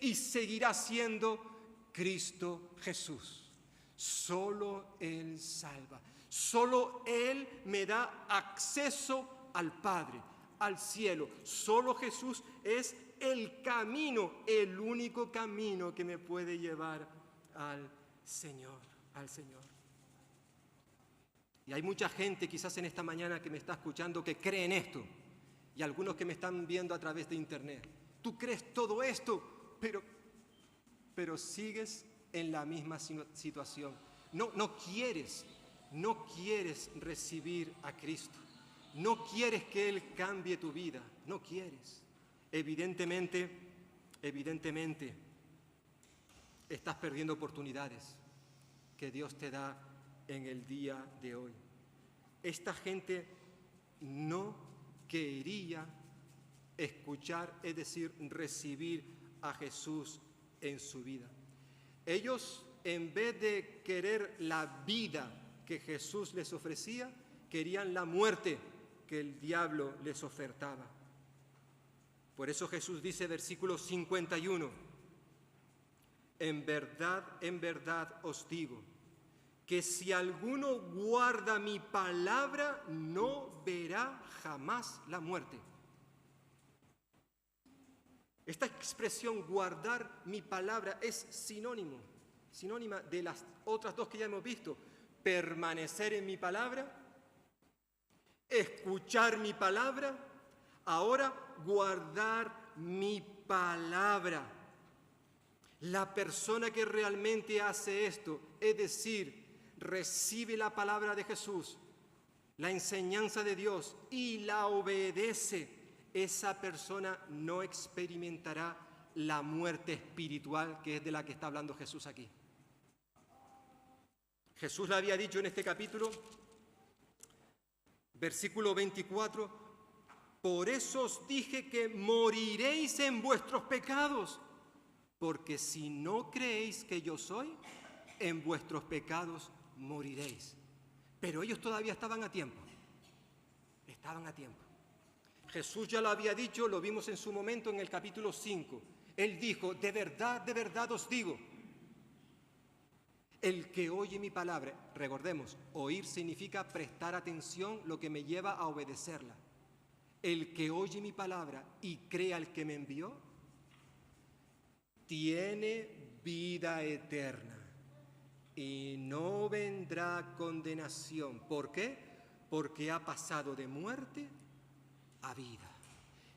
y seguirá siendo Cristo Jesús. Solo Él salva. Solo Él me da acceso al Padre, al cielo. Solo Jesús es el camino, el único camino que me puede llevar al Señor, Y hay mucha gente quizás en esta mañana que me está escuchando que cree en esto, y algunos que me están viendo a través de internet. Tú crees todo esto, pero sigues en la misma situación. No quieres recibir a Cristo. No quieres que Él cambie tu vida. No quieres. Evidentemente, estás perdiendo oportunidades que Dios te da en el día de hoy. Esta gente no quería escuchar, es decir, recibir a Jesús en su vida. Ellos, en vez de querer la vida que Jesús les ofrecía, querían la muerte que el diablo les ofertaba. Por eso Jesús dice, versículo 51, en verdad os digo, que si alguno guarda mi palabra, no verá jamás la muerte. Esta expresión, guardar mi palabra, es sinónima de las otras dos que ya hemos visto. Permanecer en mi palabra, escuchar mi palabra, ahora guardar mi palabra. La persona que realmente hace esto, es decir, recibe la palabra de Jesús, la enseñanza de Dios y la obedece, esa persona no experimentará la muerte espiritual, que es de la que está hablando Jesús aquí. Jesús le había dicho en este capítulo, versículo 24, por eso os dije que moriréis en vuestros pecados, porque si no creéis que yo soy, en vuestros pecados moriréis. Pero ellos todavía estaban a tiempo. Jesús ya lo había dicho, lo vimos en su momento en el capítulo 5. Él dijo, de verdad os digo, El que oye mi palabra, recordemos, oír significa prestar atención, lo que me lleva a obedecerla. El que oye mi palabra y cree al que me envió, tiene vida eterna y no vendrá condenación. ¿Por qué? Porque ha pasado de muerte a vida.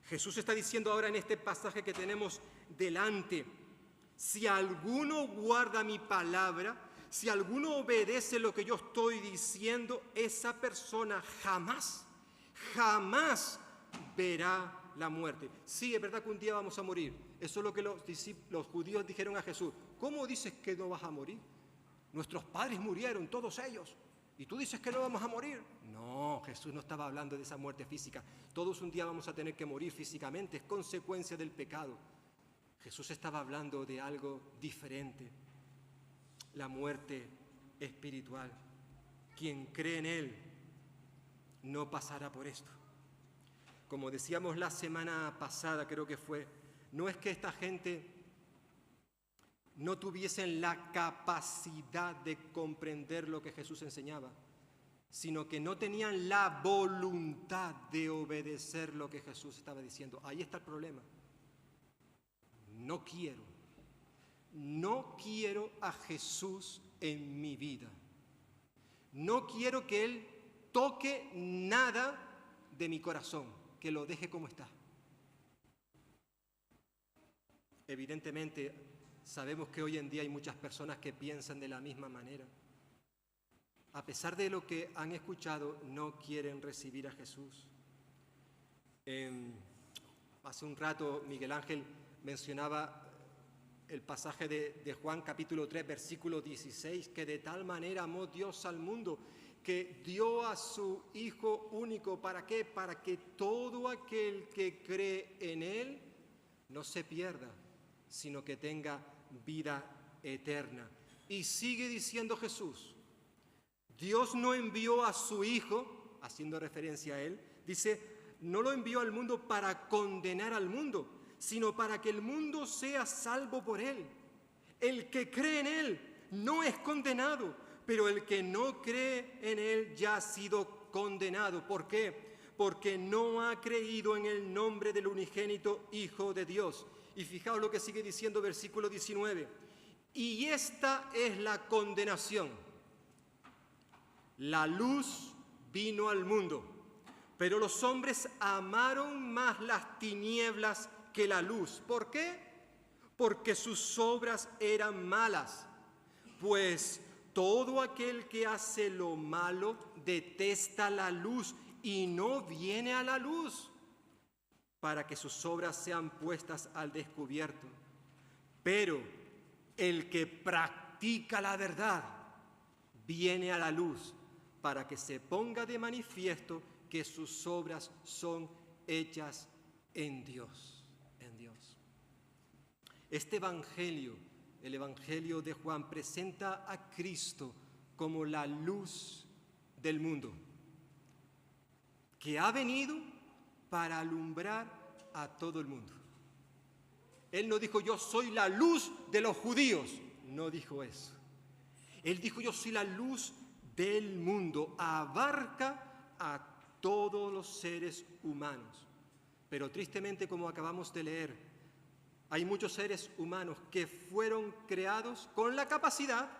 Jesús está diciendo ahora en este pasaje que tenemos delante: si alguno guarda mi palabra, si alguno obedece lo que yo estoy diciendo, esa persona jamás verá la muerte. Sí, es verdad que un día vamos a morir. Eso es lo que los judíos dijeron a Jesús. ¿Cómo dices que no vas a morir? Nuestros padres murieron, todos ellos. ¿Y tú dices que no vamos a morir? No, Jesús no estaba hablando de esa muerte física. Todos un día vamos a tener que morir físicamente, es consecuencia del pecado. Jesús estaba hablando de algo diferente, la muerte espiritual. Quien cree en Él no pasará por esto. Como decíamos la semana pasada, creo que fue, no es que esta gente no tuviesen la capacidad de comprender lo que Jesús enseñaba, sino que no tenían la voluntad de obedecer lo que Jesús estaba diciendo. Ahí está el problema. No quiero a Jesús en mi vida. No quiero que Él toque nada de mi corazón, que lo deje como está. Evidentemente, sabemos que hoy en día hay muchas personas que piensan de la misma manera. A pesar de lo que han escuchado, no quieren recibir a Jesús. Hace un rato Miguel Ángel mencionaba el pasaje de Juan capítulo 3, versículo 16, que de tal manera amó Dios al mundo, que dio a su Hijo único. ¿Para qué? Para que todo aquel que cree en Él no se pierda, sino que tenga vida eterna. Y sigue diciendo Jesús, Dios no envió a su Hijo, haciendo referencia a Él, dice, no lo envió al mundo para condenar al mundo, sino para que el mundo sea salvo por Él. El que cree en Él no es condenado, pero el que no cree en Él ya ha sido condenado. ¿Por qué? Porque no ha creído en el nombre del unigénito Hijo de Dios. Y fijaos lo que sigue diciendo versículo 19. Y esta es la condenación. La luz vino al mundo, pero los hombres amaron más las tinieblas que la luz. ¿Por qué? Porque sus obras eran malas. Pues todo aquel que hace lo malo detesta la luz y no viene a la luz, para que sus obras sean puestas al descubierto. Pero el que practica la verdad viene a la luz, para que se ponga de manifiesto que sus obras son hechas en Dios. Este evangelio, el evangelio de Juan, presenta a Cristo como la luz del mundo, que ha venido para alumbrar a todo el mundo. Él no dijo, yo soy la luz de los judíos. No dijo eso. Él dijo, yo soy la luz del mundo. Abarca a todos los seres humanos. Pero tristemente, como acabamos de leer, hay muchos seres humanos que fueron creados con la capacidad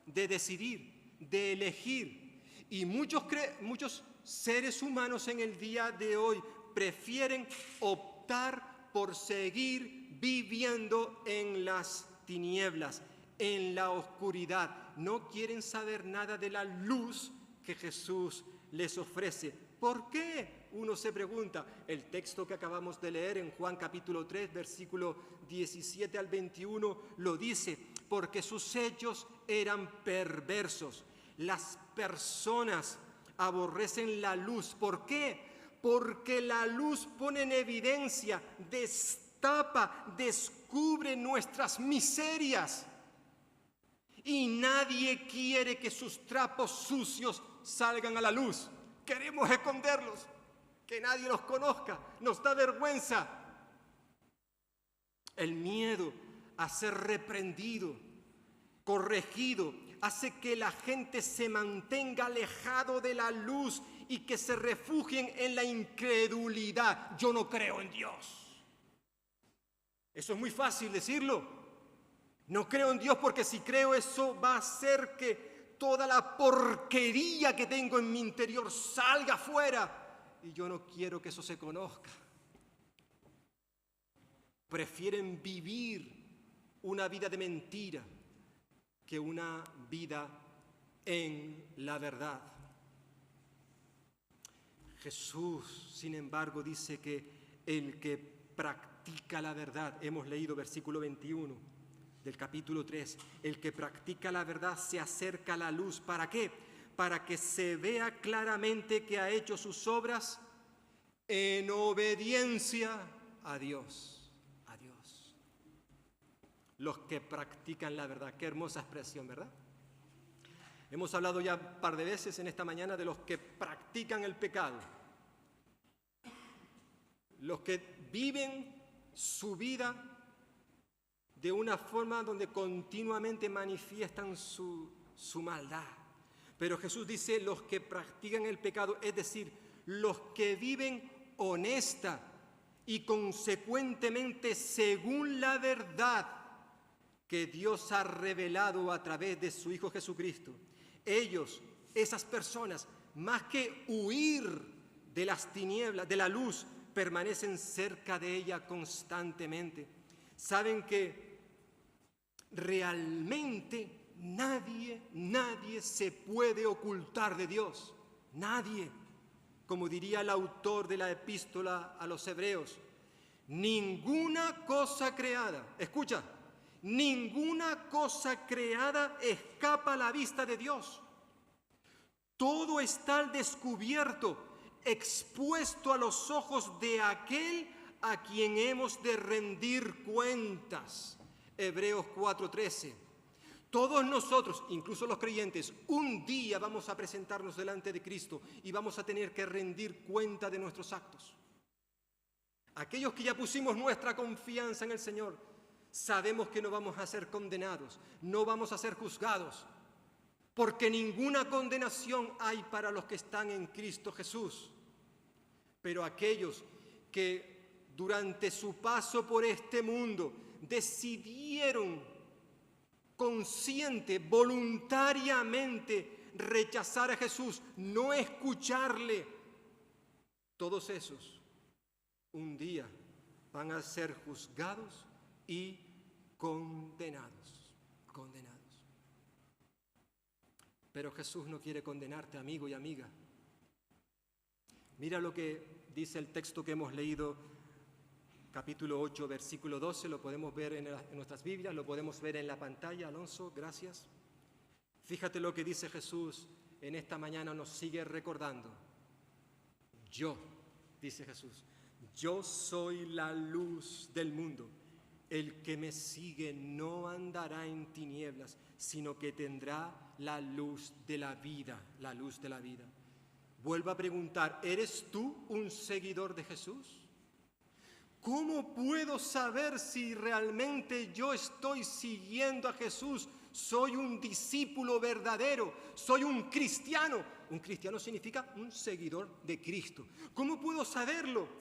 de decidir, de elegir. Y muchos seres humanos en el día de hoy prefieren optar por seguir viviendo en las tinieblas, en la oscuridad. No quieren saber nada de la luz que Jesús les ofrece. ¿Por qué? Uno se pregunta. El texto que acabamos de leer en Juan capítulo 3, versículo 17 al 21, lo dice, porque sus hechos eran perversos. Las personas aborrecen la luz. ¿Por qué? Porque la luz pone en evidencia, destapa, descubre nuestras miserias. Y nadie quiere que sus trapos sucios salgan a la luz. Queremos esconderlos, que nadie los conozca. Nos da vergüenza. El miedo a ser reprendido, corregido, hace que la gente se mantenga alejado de la luz y que se refugien en la incredulidad. Yo no creo en Dios. Eso es muy fácil decirlo. No creo en Dios porque si creo eso va a hacer que toda la porquería que tengo en mi interior salga afuera. Y yo no quiero que eso se conozca. Prefieren vivir una vida de mentira que una vida en la verdad. Jesús, sin embargo, dice que el que practica la verdad, hemos leído versículo 21 del capítulo 3, el que practica la verdad se acerca a la luz. ¿Para qué? Para que se vea claramente que ha hecho sus obras en obediencia a Dios. A Dios. Los que practican la verdad. Qué hermosa expresión, ¿verdad? Hemos hablado ya un par de veces en esta mañana de los que practican el pecado. Los que viven su vida de una forma donde continuamente manifiestan su maldad. Pero Jesús dice los que practican el pecado, es decir, los que viven honesta y consecuentemente según la verdad que Dios ha revelado a través de su Hijo Jesucristo. Ellos, esas personas, más que huir de las tinieblas, de la luz, permanecen cerca de ella constantemente. Saben que realmente nadie se puede ocultar de Dios. Nadie. Como diría el autor de la epístola a los Hebreos, ninguna cosa creada, escucha, ninguna cosa creada escapa a la vista de Dios. Todo está al descubierto, expuesto a los ojos de aquel a quien hemos de rendir cuentas. Hebreos 4:13. Todos nosotros, incluso los creyentes, un día vamos a presentarnos delante de Cristo y vamos a tener que rendir cuenta de nuestros actos. Aquellos que ya pusimos nuestra confianza en el Señor, sabemos que no vamos a ser condenados, no vamos a ser juzgados, porque ninguna condenación hay para los que están en Cristo Jesús. Pero aquellos que durante su paso por este mundo decidieron consciente, voluntariamente rechazar a Jesús, no escucharle, todos esos un día van a ser juzgados y condenados. Pero Jesús no quiere condenarte, amigo y amiga. Mira lo que dice el texto que hemos leído, capítulo 8, versículo 12, lo podemos ver en nuestras Biblias, lo podemos ver en la pantalla. Alonso, gracias. Fíjate lo que dice Jesús en esta mañana, nos sigue recordando. Yo, dice Jesús, yo soy la luz del mundo. El que me sigue no andará en tinieblas, sino que tendrá la luz de la vida, la luz de la vida. Vuelvo a preguntar, ¿eres tú un seguidor de Jesús? ¿Cómo puedo saber si realmente yo estoy siguiendo a Jesús? Soy un discípulo verdadero, soy un cristiano. Un cristiano significa un seguidor de Cristo. ¿Cómo puedo saberlo?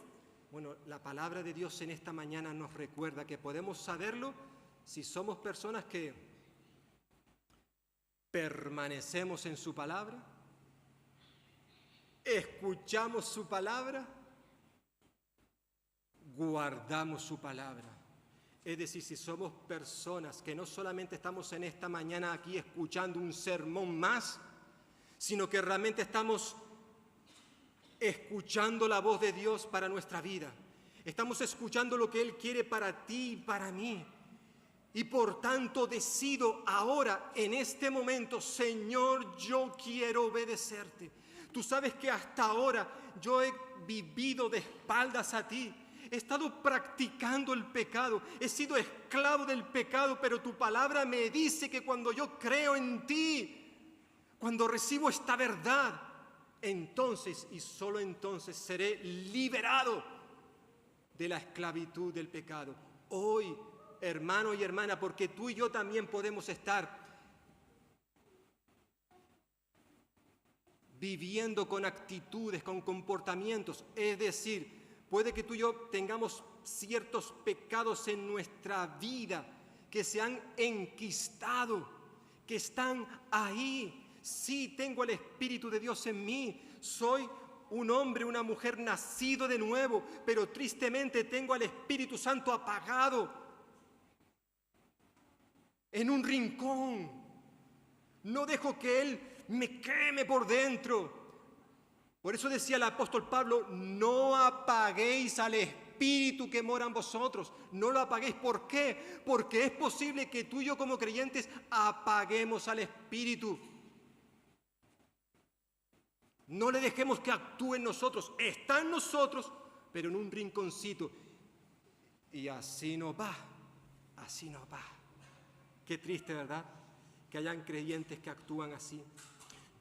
Bueno, la palabra de Dios en esta mañana nos recuerda que podemos saberlo si somos personas que permanecemos en su palabra, escuchamos su palabra, guardamos su palabra. Es decir, si somos personas que no solamente estamos en esta mañana aquí escuchando un sermón más, sino que realmente estamos escuchando la voz de Dios para nuestra vida. Estamos escuchando lo que Él quiere para ti y para mí. Y por tanto decido ahora, en este momento, Señor, yo quiero obedecerte. Tú sabes que hasta ahora yo he vivido de espaldas a ti. He estado practicando el pecado, he sido esclavo del pecado, pero tu palabra me dice que cuando yo creo en ti, cuando recibo esta verdad, entonces y solo entonces seré liberado de la esclavitud del pecado. Hoy, hermano y hermana, porque tú y yo también podemos estar viviendo con actitudes, con comportamientos. Es decir, puede que tú y yo tengamos ciertos pecados en nuestra vida que se han enquistado, que están ahí. Sí, tengo el Espíritu de Dios en mí, soy un hombre, una mujer nacido de nuevo, pero tristemente tengo al Espíritu Santo apagado en un rincón. No dejo que Él me queme por dentro. Por eso decía el apóstol Pablo, no apaguéis al Espíritu que mora en vosotros. No lo apaguéis. ¿Por qué? Porque es posible que tú y yo como creyentes apaguemos al Espíritu. No le dejemos que actúe en nosotros. Está en nosotros, pero en un rinconcito. Y así no va. Así no va. Qué triste, ¿verdad? Que hayan creyentes que actúan así.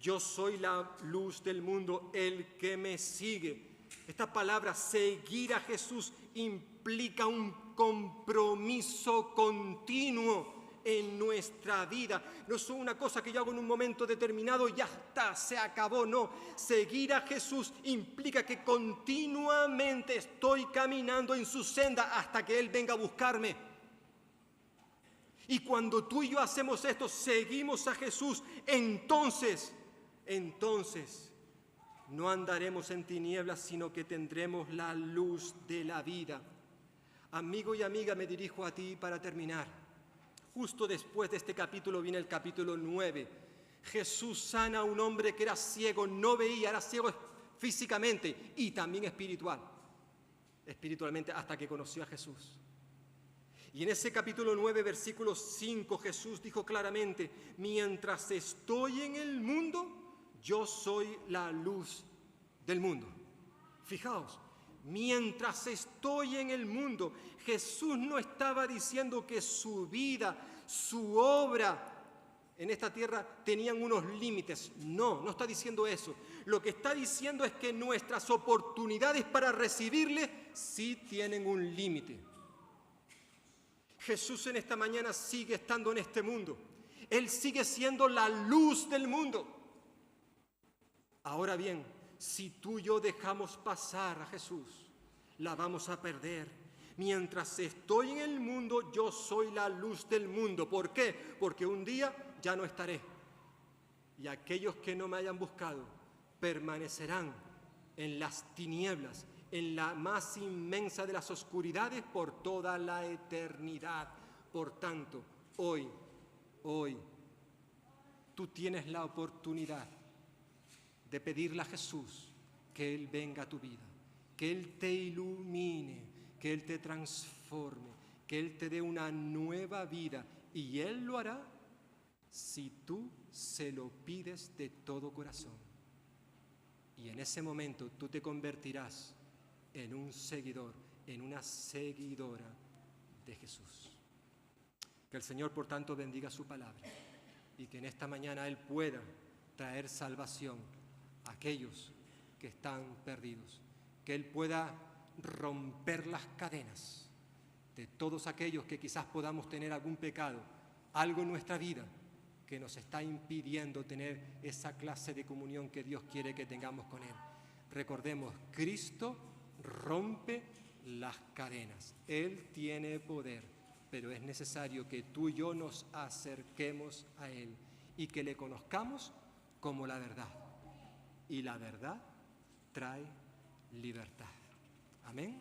Yo soy la luz del mundo, el que me sigue. Esta palabra, seguir a Jesús, implica un compromiso continuo en nuestra vida. No es una cosa que yo hago en un momento determinado y ya está, se acabó. No, seguir a Jesús implica que continuamente estoy caminando en su senda hasta que Él venga a buscarme. Y cuando tú y yo hacemos esto, seguimos a Jesús, entonces no andaremos en tinieblas, sino que tendremos la luz de la vida. Amigo y amiga, me dirijo a ti para terminar. Justo después de este capítulo viene el capítulo 9. Jesús sana a un hombre que era ciego, no veía, era ciego físicamente y también espiritualmente, hasta que conoció a Jesús. Y en ese capítulo 9, versículo 5, Jesús dijo claramente, mientras estoy en el mundo, yo soy la luz del mundo. Fijaos, mientras estoy en el mundo, Jesús no estaba diciendo que su vida, su obra en esta tierra tenían unos límites. No, no está diciendo eso. Lo que está diciendo es que nuestras oportunidades para recibirle sí tienen un límite. Jesús en esta mañana sigue estando en este mundo. Él sigue siendo la luz del mundo. Ahora bien, si tú y yo dejamos pasar a Jesús, la vamos a perder. Mientras estoy en el mundo, yo soy la luz del mundo. ¿Por qué? Porque un día ya no estaré. Y aquellos que no me hayan buscado permanecerán en las tinieblas, en la más inmensa de las oscuridades por toda la eternidad. Por tanto, hoy, tú tienes la oportunidad de pedirle a Jesús que Él venga a tu vida, que Él te ilumine, que Él te transforme, que Él te dé una nueva vida. Y Él lo hará si tú se lo pides de todo corazón. Y en ese momento tú te convertirás en un seguidor, en una seguidora de Jesús. Que el Señor, por tanto, bendiga su palabra y que en esta mañana Él pueda traer salvación a aquellos que están perdidos. Que Él pueda romper las cadenas de todos aquellos que quizás podamos tener algún pecado, algo en nuestra vida que nos está impidiendo tener esa clase de comunión que Dios quiere que tengamos con Él. Recordemos, Cristo rompe las cadenas. Él tiene poder, pero es necesario que tú y yo nos acerquemos a Él y que le conozcamos como la verdad. Y la verdad trae libertad. Amén.